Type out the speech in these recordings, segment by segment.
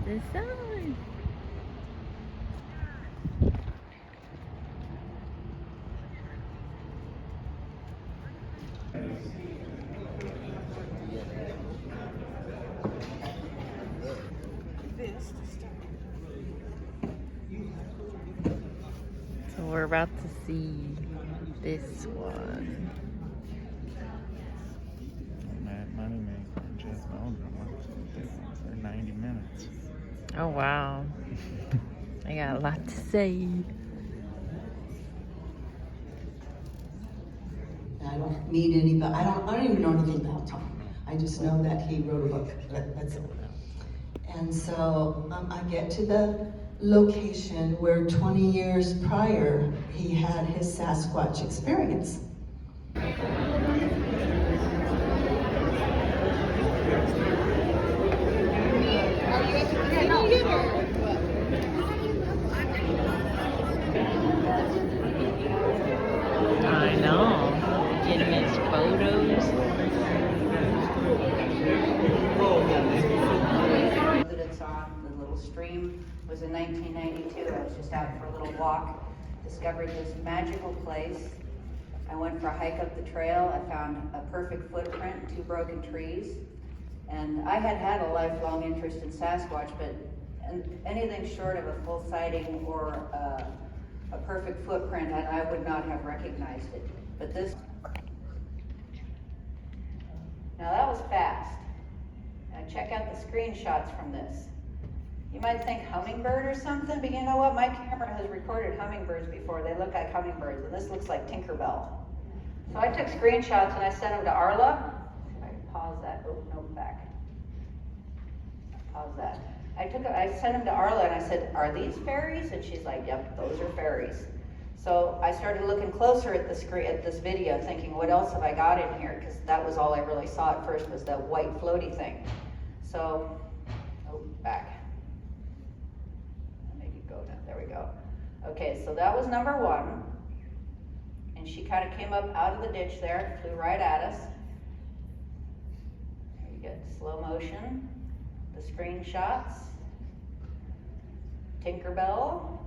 The sun. So we're about to see this one. Mad Moneymaker, Jeff Goldblum. For 90 minutes. Oh wow. I got a lot to say. I don't meet anybody. I don't even know anything about Tom. I just know that he wrote a book. That's it. And so I get to the location where 20 years prior he had his Sasquatch experience. I know. Getting his photos. That it's on, the little stream, was in 1992. I was just out for a little walk, discovered this magical place. I went for a hike up the trail. I found a perfect footprint, 2 broken trees. And I had had a lifelong interest in Sasquatch, but anything short of a full sighting or a perfect footprint, and I would not have recognized it. But this, now that was fast. Now check out the screenshots from this. You might think hummingbird or something, but you know what? My camera has recorded hummingbirds before. They look like hummingbirds, and this looks like Tinkerbell. So I took screenshots and I sent them to Arla. Should I pause that? Oh, no, back. Pause that. I sent them to Arla and I said, "Are these fairies?" And she's like, "Yep, those are fairies." So I started looking closer at the screen, at this video, thinking, what else have I got in here? Because that was all I really saw at first, was that white floaty thing. So, oh, back. Maybe go down, there we go. Okay, so that was number 1. And she kind of came up out of the ditch there, flew right at us. There you get slow motion, the screenshots, Tinkerbell.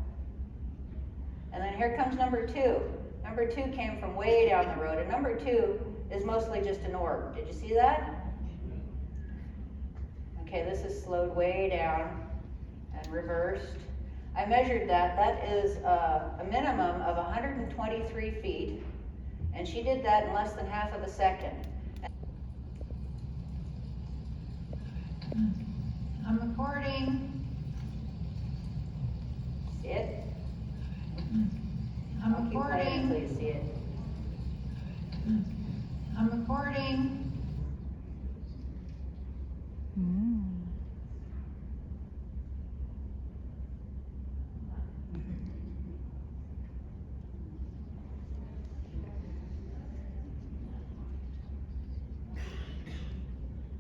And then here comes number 2. Number 2 came from way down the road, and number 2 is mostly just an orb. Did you see that? Okay, this is slowed way down and reversed. I measured that. That is a minimum of 123 feet, and she did that in less than half of a second. I'm recording. See it? I'm recording. Until you see it. I'm recording.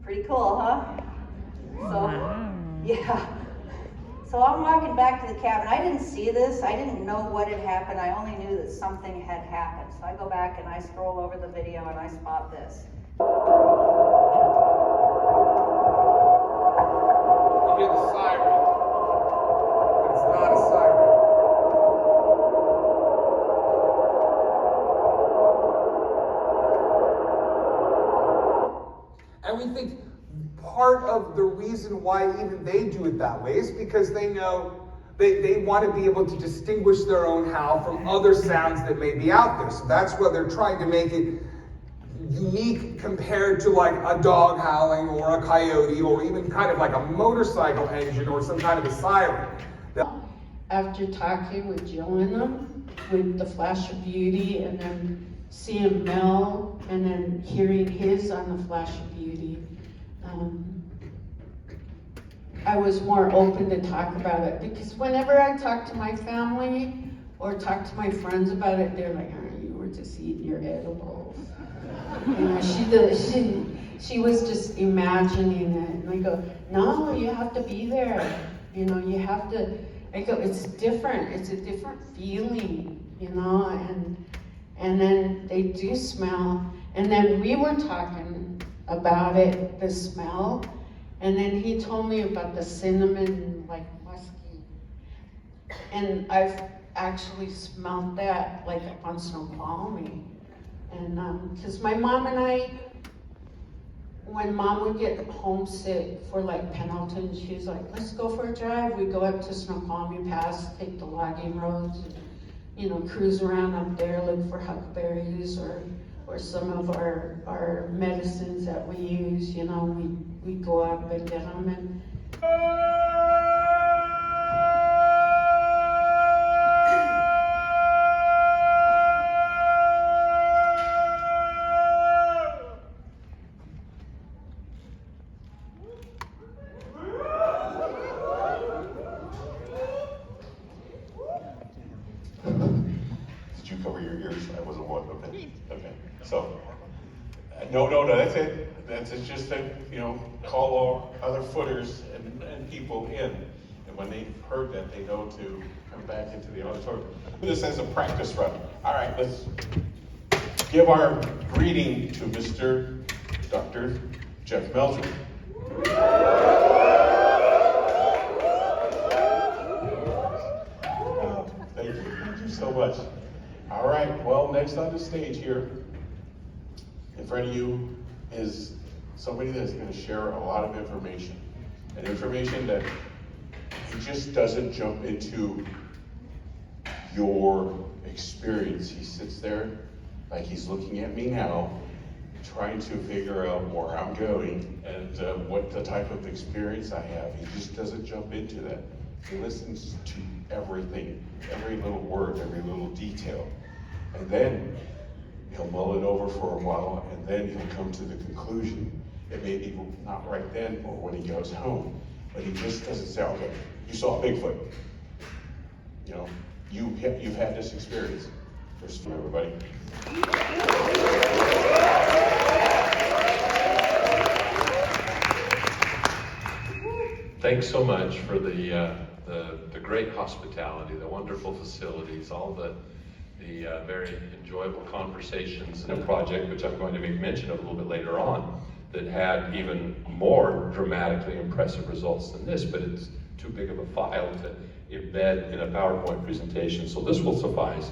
Pretty cool, huh? So, yeah. So I'm walking back to the cabin. I didn't see this. I didn't know what had happened. I only knew that something had happened. So I go back and I scroll over the video and I spot this. You hear the siren, but it's not a siren. And we think part of the reason why even they do it that way is because they know they want to be able to distinguish their own howl from other sounds that may be out there. So that's why they're trying to make it unique compared to like a dog howling or a coyote or even kind of like a motorcycle engine or some kind of a siren. After talking with Jill and them, with the Flash of Beauty, and then seeing Mel, and then hearing his on the Flash of Beauty, I was more open to talk about it, because whenever I talk to my family or talk to my friends about it, they're like, "Oh, you were just eating your edibles." You know, she was just imagining it, and I go, "No, you have to be there. You know, you have to." I go, "It's different. It's a different feeling, you know." And then they do smell, and then we were talking about it, the smell. And then he told me about the cinnamon, like musky. And I've actually smelled that like up on Snoqualmie. And, cause my mom and I, when mom would get homesick for like Pendleton, she was like, let's go for a drive. We go up to Snoqualmie Pass, take the logging roads, and, you know, cruise around up there, look for huckberries or some of our medicines that we use, you know, we go up and get them. And Did you cover your ears? I wasn't one. Okay. Okay. So, no, that's it. That's it. Just to, you know, call all other footers and people in. And when they've heard that, they know to come back into the auditorium. This as a practice run. All right, let's give our greeting to Mr. Dr. Jeff Meldrum. Thank you so much. All right, well, next on the stage here, in front of you is somebody that's going to share a lot of information. And information that he just doesn't jump into your experience. He sits there like he's looking at me now, trying to figure out where I'm going and what the type of experience I have. He just doesn't jump into that. He listens to everything, every little word, every little detail. And then he'll mull it over for a while, and then he'll come to the conclusion. It may be not right then or when he goes home, but he just doesn't say, okay, you saw Bigfoot. You know, you've had this experience. First for everybody. Thanks so much for the great hospitality, the wonderful facilities, all the very enjoyable conversations in a project, which I'm going to make mention of a little bit later on, that had even more dramatically impressive results than this, but it's too big of a file to embed in a PowerPoint presentation, so this will suffice.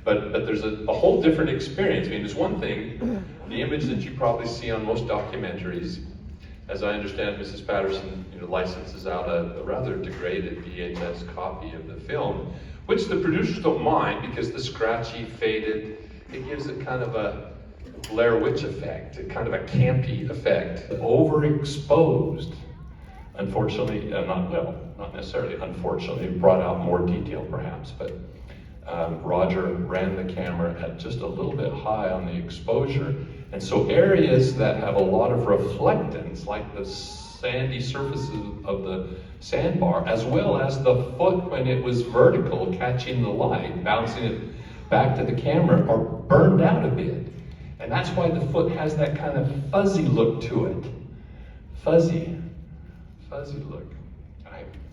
But there's a whole different experience. I mean, there's one thing, the image that you probably see on most documentaries. As I understand, Mrs. Patterson, licenses out a rather degraded VHS copy of the film, which the producers don't mind because the scratchy, faded, it gives it kind of a Blair Witch effect, a kind of a campy effect. Overexposed, unfortunately, not necessarily unfortunately, brought out more detail perhaps, but Roger ran the camera at just a little bit high on the exposure. And so areas that have a lot of reflectance, like the sandy surfaces of the sandbar, as well as the foot when it was vertical, catching the light, bouncing it back to the camera, are burned out a bit. And that's why the foot has that kind of fuzzy look to it. Fuzzy look.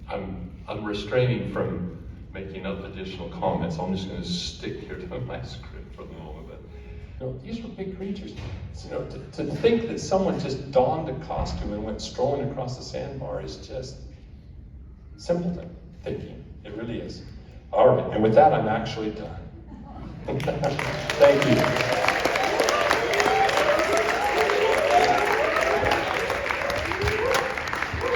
I'm refraining from making up additional comments. I'm just going to stick here to my script for the moment. But these were big creatures. To think that someone just donned a costume and went strolling across the sandbar is just simpleton thinking. It really is. All right, and with that, I'm actually done. Thank you.